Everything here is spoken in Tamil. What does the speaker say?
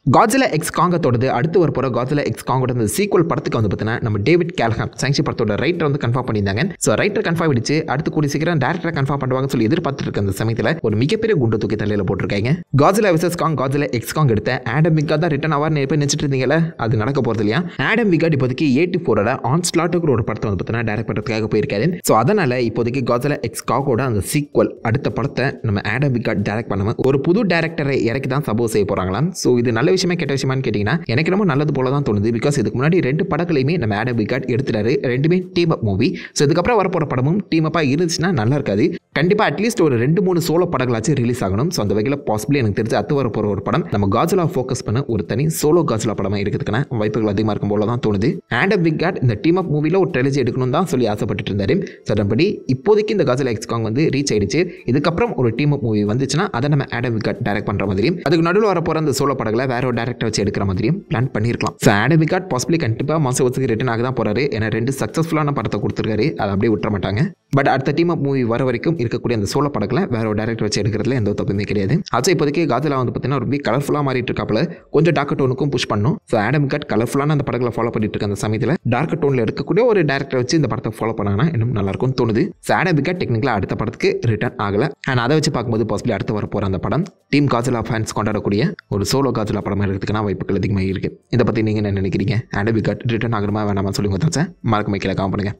காட்ஸிலா எக்ஸ் காங்கத்தோடது அடுத்து வரப்போகிற காட்ஸிலா எக்ஸ் காங்கோட அந்த சீக்வல் படத்துக்கு வந்து பார்த்தீங்கன்னா நம்ம டேவிட் கேல்ஹாம் சாங்ஷி படத்தோட ரைட்டர் வந்து கன்ஃபார்ம் பண்ணியிருந்தாங்க. ஸோ ரைட்டர் கன்ஃபார்ம் ஆயிடுச்சு. அடுத்து கூடிய சீக்கிரம் டேரக்டரை கன்ஃபார்ம் பண்ணுவாங்கன்னு சொல்லி எதிர்பார்த்துட்டு இருக்க அந்த சமயத்தில் ஒரு மிகப்பெரிய குண்டு தூக்கி தலையில் போட்டிருக்காங்க. காட்ஸிலா வெர்சஸ் காங் காட்ஸிலா எக்ஸ் காங் எடுத்த ஆடம் விகாட் தான் ரிட்டன் ஆவார்னு எப்போ நினைச்சிட்டு இருந்தீங்களா? அது நடக்க போகிறது இல்லையா? ஆடம் விகாட் இப்போதைக்கு 84 ஆன்ஸ்லாட்டுக்கு ஒரு படத்தை வந்து பார்த்தீங்கன்னா டேரக்ட் பண்ணுறதுக்காக போயிருக்காரு. ஸோ அதனால் இப்போதைக்கு காட்ஸிலா எக்ஸ் காங்கோட அந்த சீக்வல் அடுத்த படத்தை நம்ம ஆடம் விகாட் டேரக்ட் பண்ணாமல் ஒரு புது டேரக்டரை இறக்கி தான் சப்போஸ் செய்ய போகிறாங்களாம். ஸோ இது நல்ல விஷயமா கெட்ட விஷயமான்னு கேட்டிங்கன்னா எனக்கு ரொம்ப நல்லது போல தான் தோணுது. பிகாஸ் இதுக்கு முன்னாடி 2 படங்களையுமே நம்ம ஆடம் விகாட் எடுத்துட்டாரு. 2மே டீம் அப் மூவி. ஸோ இதுக்கப்புறம் வரப்போகிற படமும் டீம் அப்பாக இருந்துச்சுன்னா நல்லா இருக்காது. கண்டிப்பாக அட்லீஸ்ட் ஒரு 2-3 சோலோ படங்களாச்சும் ரிலீஸ் ஆகணும். ஸோ அந்த வகையில் பாசிபிளி எனக்கு தெரிஞ்சு அத்து வரப்போகிற ஒரு படம் நம்ம காட்ஸிலா ஃபோக்கஸ் பண்ண ஒரு தனி சோலோ காட்ஸிலா படமாக இருக்கிறதுக்கான வாய்ப்புகள் அதிகமாக இருக்கும் போல தான் தோணுது. ஆடம் விகாட் இந்த டீம் அப் மூவியில் ஒரு ட்ரெயிலர் எடுக்கணும் தான் சொல்லி ஆசைப்பட்டு இருந்தாரு. ஸோ அதன்படி இப்போதைக்கு இந்த காட்ஸிலா எக்ஸ் காங் வந்து ரீச் ஆயிடுச்சு. இதுக்கப்புறம் ஒரு டீம் அப் மூவி வந்துச்சுன்னா அதை நம்ம ஆடம் விகாட் டைரக்ட் பண்ணுற மாதிரியும் அதுக்கு நடுவில் வரப்போகிற அந்த சோலோ படங்களை வேற ஒரு டேரக்டர் வச்சு எடுக்கிற மாதிரியும் பிளான் பண்ணியிருக்கலாம். ஸோ ஆடம் விகாட் பாசிபிளி கண்டிப்பாக மாச வருஷத்துக்கு ரிட்டர்ன் ஆக தான் போறாரு. ஏன்னா 2 சக்ஸஸ்ஃபுல்லான படத்தை கொடுத்துருக்காரு. அதை அப்படியே விட்டுற மாட்டாங்க. பட் அடுத்த டீம் அப் மூவி வர வரைக்கும் இருக்கக்கூடிய அந்த சோலோ படங்களை வேற ஒரு டேரக்டர் வச்சு எடுக்கிறதுல எந்த தப்புமே கிடையாது. அது இப்போதைக்கு காட்ஸிலா வந்து பார்த்தீங்கன்னா ரொம்ப கலர்ஃபுல்லாக மாறிட்டு இருக்காப்புல. கொஞ்சம் டார்க் டோனுக்கும் புஷ் பண்ணும். ஸோ ஆடம் விகாட் கலர்ஃபுல்லான அந்த படங்களை ஃபாலோ பண்ணிட்டு இருக்க அந்த சமயத்தில் டார்க் டோனில் இருக்கக்கூடிய ஒரு டேரக்டர் வச்சு இந்த படத்தை ஃபாலோ பண்ணாங்கன்னா இன்னும் நல்லா இருக்கும்னு தோணுது. ஸோ ஆடம் விகாட் டெக்னிக்கலாக அடுத்த படத்துக்கு ரிட்டர்ன் ஆகலை. அண்ட் அதை வச்சு பார்க்கும்போது பாசிபிளி அடுத்து வர போகிற அந்த படம் டீம் காட்ஸிலா ஃபேன்ஸ் கொண்டாடக்கூடிய ஒரு சோலோ காட்ஸிலா படமாக இருக்கிறதுக்கான வாய்ப்புகள் அதிகமாக இருக்குது. இதை பற்றி நீங்கள் என்ன நினைக்கிறீங்க? ஆடம் விகாட் ரிட்டர்ன் ஆகணுமா வேணாமா சொல்லுங்க. மறக்காம கீழே கமெண்ட் பண்ணுங்க.